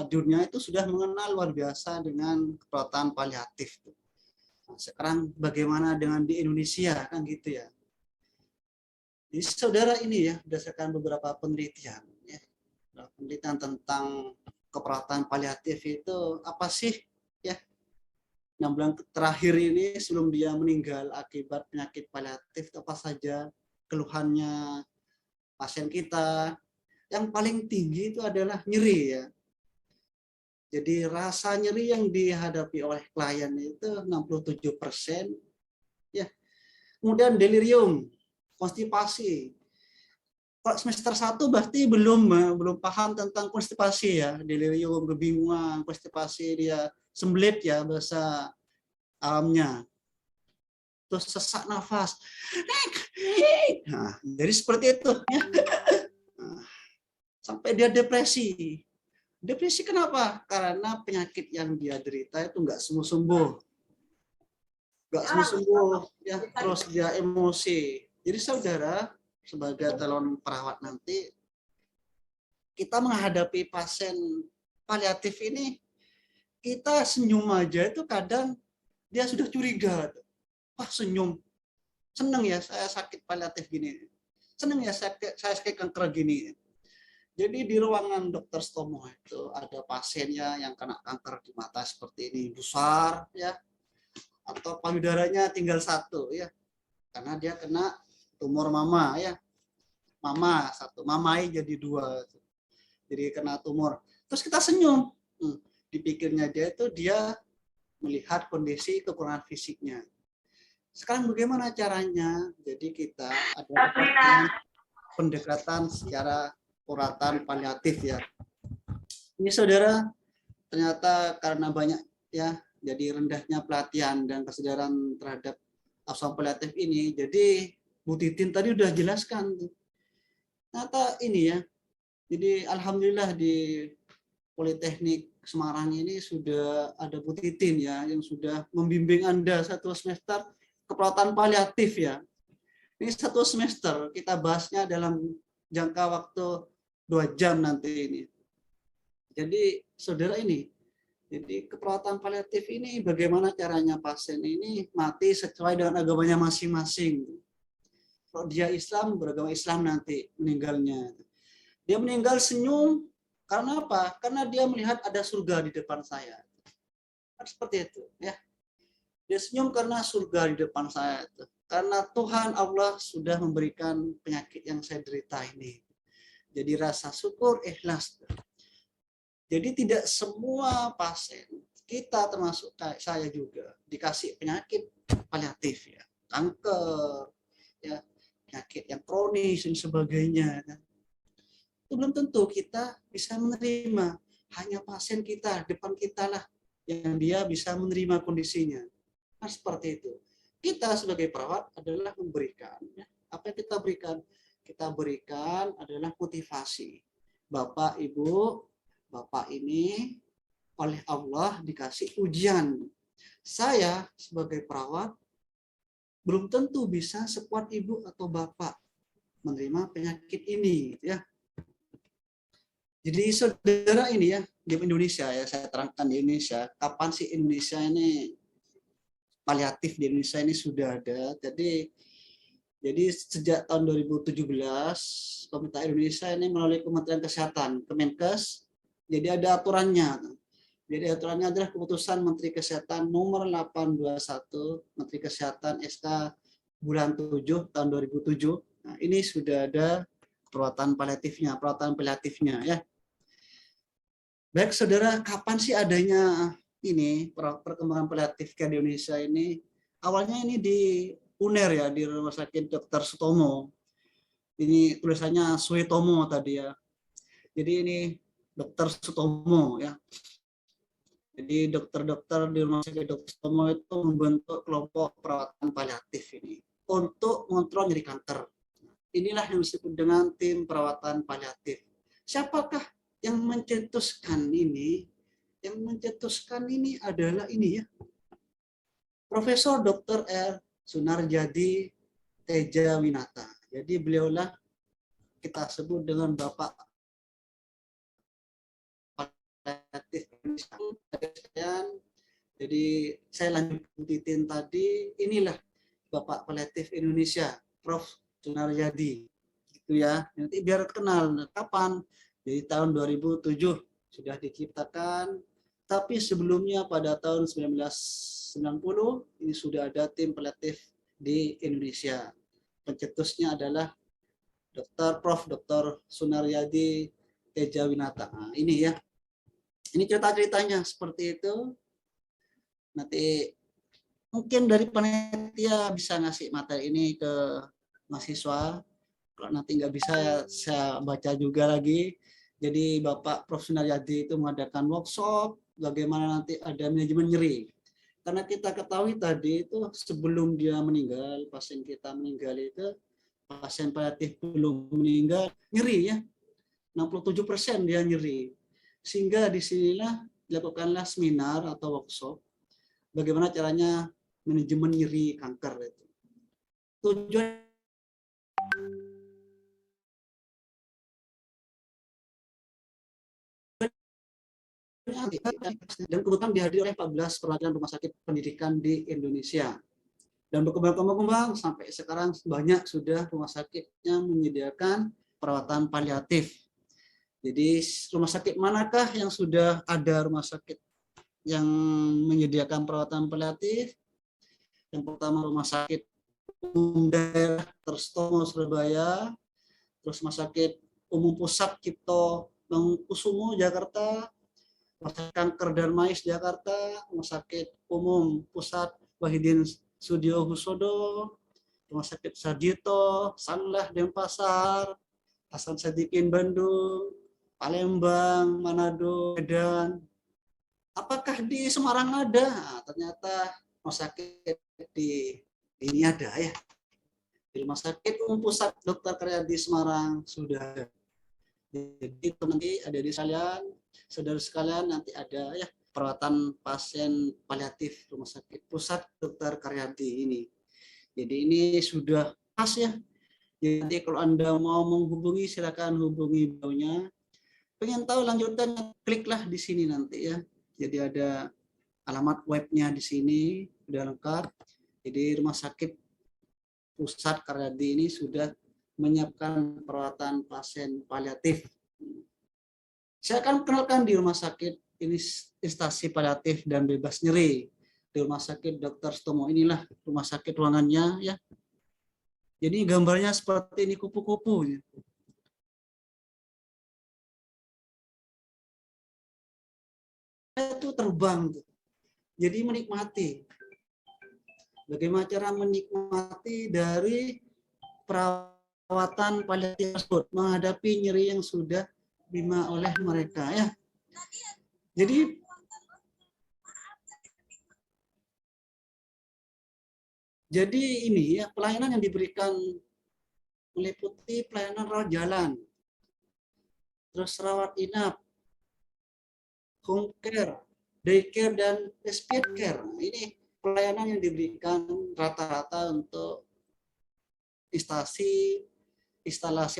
dunia itu sudah mengenal luar biasa dengan keperawatan paliatif. Nah, sekarang bagaimana dengan di Indonesia, kan gitu ya. Jadi saudara, ini ya, berdasarkan beberapa penelitian, ya, penelitian tentang keperawatan paliatif itu apa sih, ya, 6 bulan terakhir ini sebelum dia meninggal akibat penyakit paliatif, apa saja keluhannya pasien kita. Yang paling tinggi itu adalah nyeri, ya. Jadi rasa nyeri yang dihadapi oleh klien itu 67%, ya. Kemudian delirium, konstipasi. Kalau semester 1 berarti belum paham tentang konstipasi, ya. Delirium, kebingungan, konstipasi, dia sembelit, ya, bahasa alamnya. Terus sesak nafas. Nah, jadi seperti itu, ya. Sampai dia depresi. Depresi kenapa? Karena penyakit yang dia derita itu nggak sembuh-sembuh. Nggak sembuh-sembuh, ya. Terus dia emosi. Jadi saudara, sebagai calon perawat nanti, kita menghadapi pasien paliatif ini, kita senyum aja itu kadang dia sudah curiga. Wah, senyum. Seneng ya saya sakit paliatif gini. Seneng ya saya sakit kanker gini. Jadi di ruangan dokter stomo itu ada pasiennya yang kena kanker di mata seperti ini, besar, ya, atau payudaranya tinggal 1, ya, karena dia kena tumor mama, ya, mama 1, mamai jadi 2, jadi kena tumor. Terus kita senyum, dipikirnya dia melihat kondisi kekurangan fisiknya. Sekarang bagaimana caranya? Jadi kita ada pendekatan secara perawatan paliatif, ya. Ini saudara, ternyata karena banyak, ya, jadi rendahnya pelatihan dan kesadaran terhadap asuhan paliatif ini, jadi Bu Titin tadi udah jelaskan. Ternyata ini, ya, jadi alhamdulillah di Politeknik Semarang ini sudah ada Bu Titin, ya, yang sudah membimbing Anda 1 semester keperawatan paliatif, ya. Ini 1 semester kita bahasnya dalam jangka waktu 2 jam nanti ini. Jadi saudara, ini, jadi keperawatan paliatif ini bagaimana caranya pasien ini mati sesuai dengan agamanya masing-masing. Kalau dia Islam, beragama Islam nanti meninggalnya. Dia meninggal senyum karena apa? Karena dia melihat ada surga di depan saya. Seperti itu, ya. Dia senyum karena surga di depan saya itu. Karena Tuhan Allah sudah memberikan penyakit yang saya derita ini. Jadi rasa syukur, ikhlas. Jadi tidak semua pasien kita, termasuk saya juga, dikasih penyakit paliatif, ya, kanker, ya, penyakit yang kronis dan sebagainya. Itu belum tentu kita bisa menerima. Hanya pasien kita, depan kita lah, yang dia bisa menerima kondisinya. Nah, seperti itu. Kita sebagai perawat adalah memberikan, ya, apa yang kita berikan? Kita berikan adalah motivasi. Bapak, Ibu, Bapak ini oleh Allah dikasih ujian. Saya sebagai perawat belum tentu bisa sekuat Ibu atau Bapak menerima penyakit ini, ya. Jadi saudara, ini, ya, di Indonesia, ya, saya terangkan di Indonesia, kapan sih Indonesia ini paliatif di Indonesia ini sudah ada. Jadi sejak tahun 2017 pemerintah Indonesia ini melalui Kementerian Kesehatan, Kemenkes, jadi ada aturannya. Jadi aturannya adalah keputusan Menteri Kesehatan nomor 821, Menteri Kesehatan SK bulan 7 tahun 2007. Nah, ini sudah ada perawatan paliatifnya, ya. Baik saudara, kapan sih adanya ini perkembangan paliatif di Indonesia ini? Awalnya ini di UNER, ya, di Rumah Sakit Dr. Sutomo. Ini tulisannya Suetomo tadi, ya. Jadi ini Dr. Sutomo, ya. Jadi dokter-dokter di Rumah Sakit Dr. Sutomo itu membentuk kelompok perawatan paliatif ini untuk mengontrol nyeri kanker. Inilah yang disebut dengan tim perawatan paliatif. Siapakah yang mencetuskan ini? Yang mencetuskan ini adalah ini, ya, Profesor Dr. R. Sunarjadi Teja Winata. Jadi beliaulah kita sebut dengan Bapak Jadi saya lanjut Titin tadi, inilah Bapak Paliatif Indonesia, Prof. Sunaryadi, gitu ya. Nanti biar kenal kapan. Jadi tahun 2007 sudah diciptakan, tapi sebelumnya pada tahun 1990 ini sudah ada tim paliatif di Indonesia. Pencetusnya adalah Prof. Dr. Sunaryadi Tejawinata. Nah, ini ya. Ini cerita-ceritanya seperti itu. Nanti mungkin dari panitia bisa ngasih materi ini ke mahasiswa. Kalau nanti nggak bisa ya saya baca juga lagi. Jadi Bapak Prof. Sunaryadi itu mengadakan workshop bagaimana nanti ada manajemen nyeri. Karena kita ketahui tadi itu sebelum dia meninggal, pasien kita meninggal itu, pasien paliatif belum meninggal, nyeri ya. 67% dia nyeri. Sehingga disinilah dilakukanlah seminar atau workshop bagaimana caranya manajemen nyeri kanker itu. Tujuan dan kebetulan dihadiri oleh 14 perwakilan rumah sakit pendidikan di Indonesia. Dan berkembang sampai sekarang banyak sudah rumah sakit yang menyediakan perawatan paliatif. Jadi rumah sakit manakah yang sudah ada rumah sakit yang menyediakan perawatan paliatif? Yang pertama Rumah Sakit Umum Daerah Terstomo Surabaya, terus Rumah Sakit Umum Pusat Cipto Mangunkusumo Jakarta, Rumah Sakit Kanker Darmais Jakarta, Rumah Sakit Umum Pusat Wahidin Sudio Husodo, Rumah Sakit Sarjito, Sanlah Denpasar, Hasan Sadikin Bandung, Palembang, Manado, Medan. Apakah di Semarang ada? Nah, ternyata rumah sakit di ini ada ya. Di Rumah Sakit Umum Pusat Dr. Karyadi Semarang sudah ada. Jadi itu nanti ada di sekalian, saudara sekalian nanti ada ya perawatan pasien paliatif Rumah Sakit Pusat Dr. Karyadi ini. Jadi ini sudah pas ya. Jadi kalau Anda mau menghubungi silakan hubungi beliaunya. Pengen tahu lanjutannya kliklah di sini nanti ya. Jadi ada alamat webnya di sini sudah lengkap. Jadi Rumah Sakit Pusat Karyadi ini sudah menyiapkan perawatan pasien paliatif. Saya akan kenalkan di rumah sakit ini instansi paliatif dan bebas nyeri. Di Rumah Sakit Dr. Stomo inilah rumah sakit ruangannya ya. Jadi gambarnya seperti ini kupu-kupu. Itu terbang. Jadi menikmati. Bagaimana cara menikmati dari perawatan paliatif tersebut menghadapi nyeri yang sudah diterima oleh mereka ya. Jadi ini ya pelayanan yang diberikan meliputi pelayanan rawat jalan, terus rawat inap, home care, daycare dan respite care. Ini pelayanan yang diberikan rata-rata untuk instalasi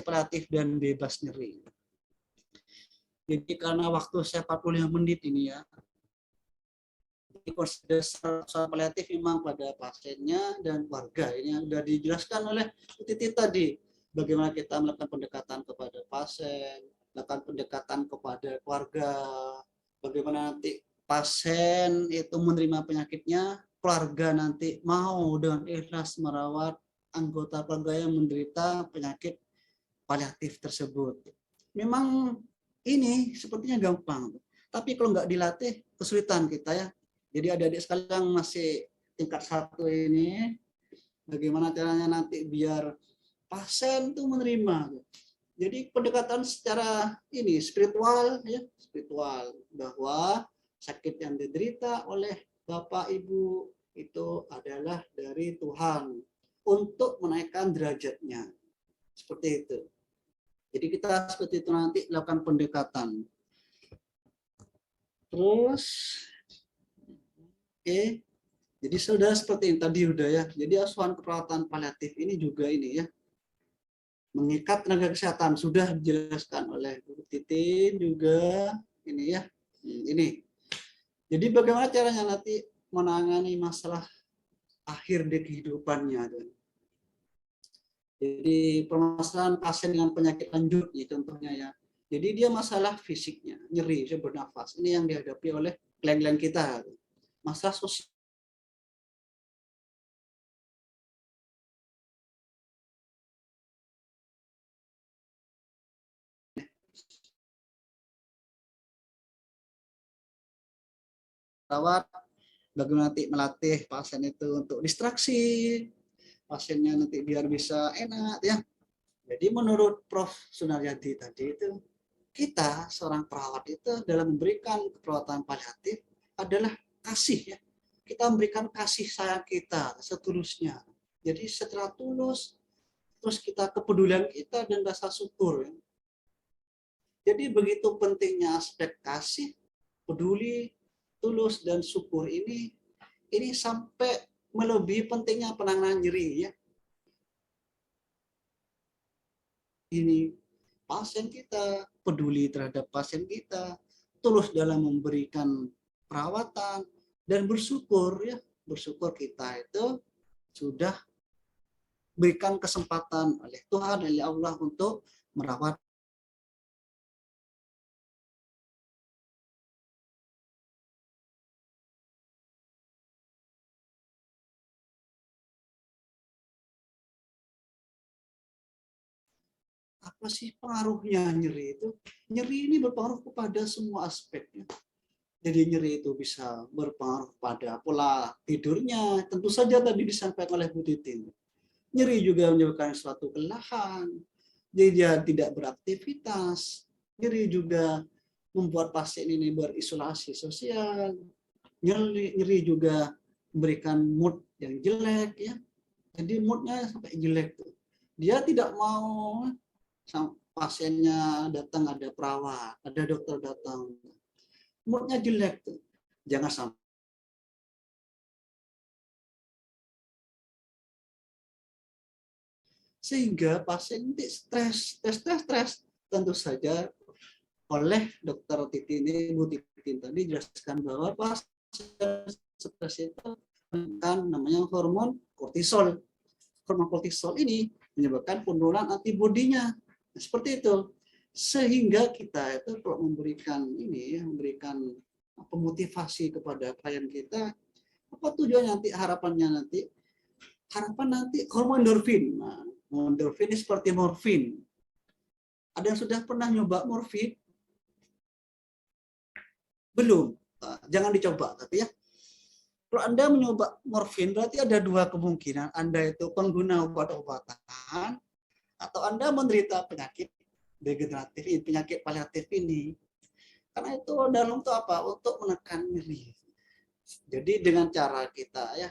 paliatif dan bebas nyeri. Jadi karena waktu saya 45 menit ini ya, konsultasi paliatif memang pada pasiennya dan warga. Ini yang sudah dijelaskan oleh Titi tadi. Bagaimana kita melakukan pendekatan kepada pasien, melakukan pendekatan kepada keluarga, bagaimana nanti pasien itu menerima penyakitnya, keluarga nanti mau dengan ikhlas merawat anggota keluarga yang menderita penyakit paliatif tersebut. Memang ini sepertinya gampang, tapi kalau nggak dilatih kesulitan kita ya. Jadi adik-adik sekalian masih tingkat 1 ini, bagaimana caranya nanti biar pasien itu menerima. Jadi pendekatan secara ini spiritual ya, spiritual bahwa sakit yang diderita oleh Bapak Ibu itu adalah dari Tuhan untuk menaikkan derajatnya. Seperti itu. Jadi kita seperti itu nanti lakukan pendekatan. Terus oke. Jadi sudah seperti yang tadi udah ya. Jadi asuhan keperawatan paliatif ini juga ini ya. Mengikat tenaga kesehatan sudah dijelaskan oleh Bu Titin juga ini ya. Ini. Jadi bagaimana caranya nanti menangani masalah akhir di kehidupannya. Jadi permasalahan pasien dengan penyakit lanjut, ya, contohnya ya. Jadi dia masalah fisiknya, nyeri, bernafas. Ini yang dihadapi oleh klien-klien kita. Masalah sosial. Rawat, bagaimana nanti melatih pasien itu untuk distraksi, pasiennya nanti biar bisa enak ya. Jadi menurut Prof. Sunaryadi tadi itu, kita seorang perawat itu dalam memberikan perawatan paliatif adalah kasih ya. Kita memberikan kasih sayang kita setulusnya. Jadi secara tulus, terus kita kepedulian kita dan rasa syukur. Ya. Jadi begitu pentingnya aspek kasih, peduli, tulus dan syukur ini sampai melebihi pentingnya penanganan nyeri ya. Ini pasien kita, peduli terhadap pasien kita, tulus dalam memberikan perawatan dan bersyukur ya, bersyukur kita itu sudah berikan kesempatan oleh Tuhan, oleh Allah untuk merawat. Apa sih pengaruhnya nyeri itu? Nyeri ini berpengaruh kepada semua aspeknya. Jadi nyeri itu bisa berpengaruh pada pola tidurnya. Tentu saja tadi disampaikan oleh Bu Titin. Nyeri juga menyebabkan suatu kelelahan. Jadi dia tidak beraktivitas. Nyeri juga membuat pasien ini berisolasi sosial. Nyeri juga memberikan mood yang jelek ya. Jadi moodnya sampai jelek tuh. Dia tidak mau pasiennya datang ada perawat, ada dokter datang, moodnya jelek tuh. Jangan sampai sehingga pasien ini stres. Tentu saja oleh dokter Titi ini, Bu Titin tadi jelaskan bahwa pasien stres itu kan namanya hormon kortisol. Hormon kortisol ini menyebabkan penurunan antibodinya. Seperti itu. Sehingga kita itu kalau memberikan memberikan pemotivasi kepada klien kita, apa tujuannya nanti, harapan nanti hormon endorfin. Nah, endorfin ini seperti morfin. Ada yang sudah pernah nyoba morfin? Belum. Nah, jangan dicoba, tapi ya. Kalau Anda mencoba morfin, berarti ada dua kemungkinan. Anda itu pengguna obat-obatan, atau Anda menderita penyakit degeneratif ini, penyakit paliatif ini. Karena itu dalam itu apa? Untuk menekan nyeri. Jadi dengan cara kita ya,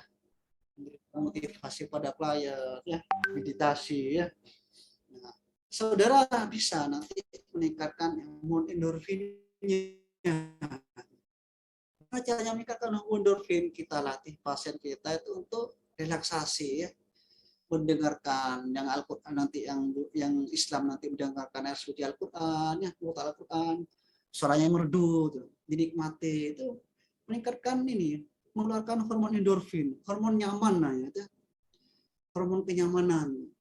motivasi pada klien, ya, meditasi ya. Nah, saudara bisa nanti meningkatkan hormon endorfinnya. Nah, caranya meningkatkan hormon endorfin, kita latih pasien kita itu untuk relaksasi ya, mendengarkan yang Al-Quran nanti, yang Islam nanti mendengarkan ayat suci Al-Quran ya, Al-Quran, suaranya merdu, dinikmati, itu meningkatkan ini, mengeluarkan hormon endorfin, hormon nyaman namanya, hormon kenyamanan.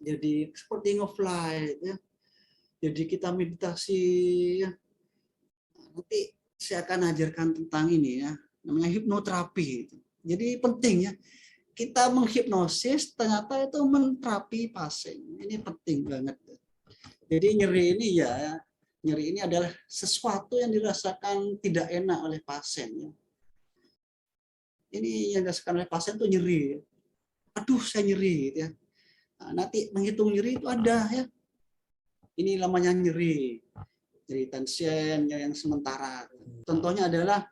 Jadi seperti ngefly ya. Jadi kita meditasi ya. Nanti saya akan ajarkan tentang ini ya, namanya hipnoterapi. Jadi penting ya, kita menghipnosis ternyata itu menterapi pasien. Ini penting banget. Jadi nyeri ini adalah sesuatu yang dirasakan tidak enak oleh pasien. Ya. Ini yang dirasakan oleh pasien tuh nyeri. Aduh, saya nyeri gitu ya. Nah, nanti menghitung nyeri itu ada ya. Ini namanya nyeri. Nyeri tension yang sementara. Contohnya adalah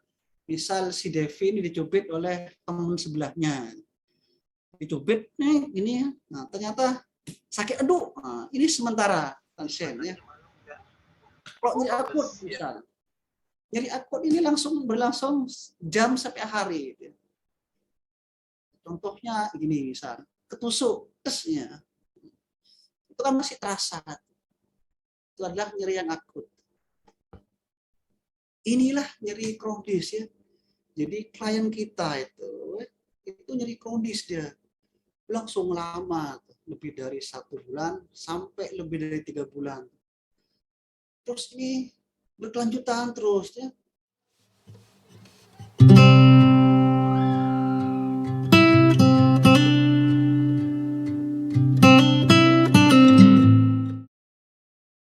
misal si Devi ini dicubit oleh teman sebelahnya. Dicubit nih ini ya. Nah, ternyata sakit, aduh. Nah, ini sementara tension ya. Kalau nyeri akut misal. Nyeri akut ini langsung berlangsung jam sampai hari gitu. Contohnya gini misal, ketusuk tesnya. Itu kan masih terasa. Itu adalah nyeri yang akut. inilah nyeri kronis ya. Jadi klien kita itu nyeri kronis dia langsung lama, lebih dari 1 bulan sampai lebih dari 3 bulan. Terus ini berkelanjutan terus ya.